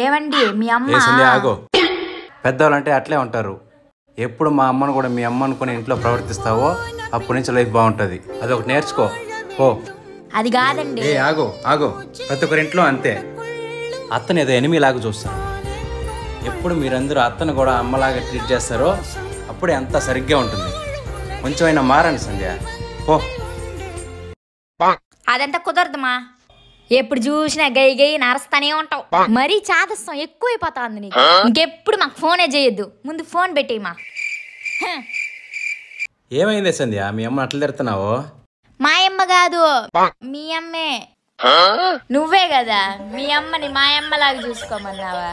ఏమండి మీ అమ్మ ఆగో. పెద్దవాళ్ళంటే అట్లే ఉంటారు. ఎప్పుడు మా అమ్మను కూడా మీ అమ్మ అనుకుని ఇంట్లో ప్రవర్తిస్తావో అప్పటి నుంచి లైఫ్ బాగుంటుంది. అదొకటి నేర్చుకో. ఓ అది కాదండి. ఆగో ఆగో. ప్రతి ఒక్కరి ఇంట్లో అంతే. అత్తని ఏదో ఎనిమిలాగా చూస్తారు. ఎప్పుడు మీరందరూ అత్తను కూడా అమ్మలాగా ట్రీట్ చేస్తారో అప్పుడే అంతా సరిగ్గా ఉంటుంది. కొంచెమైనా మారండి సంధ్య. ఓ అదంతా కుదరదుమా. ఎప్పుడు చూసినా గై గై నరస్తానే ఉంటావు. మరీ చాదస్తం ఎక్కువైపోతుంది నీకు. ఇంకెప్పుడు మాకు ఫోనే చేయొద్దు. ముందు ఫోన్ పెట్టేయమా. ఏమైంది సంధ్య, మీ అమ్మ అట్లా తిడుతున్నావు? మా అమ్మ కాదు, మీ అమ్మే. నువ్వే కదా మీ అమ్మని మా అమ్మలాగా చూసుకోమన్నావా?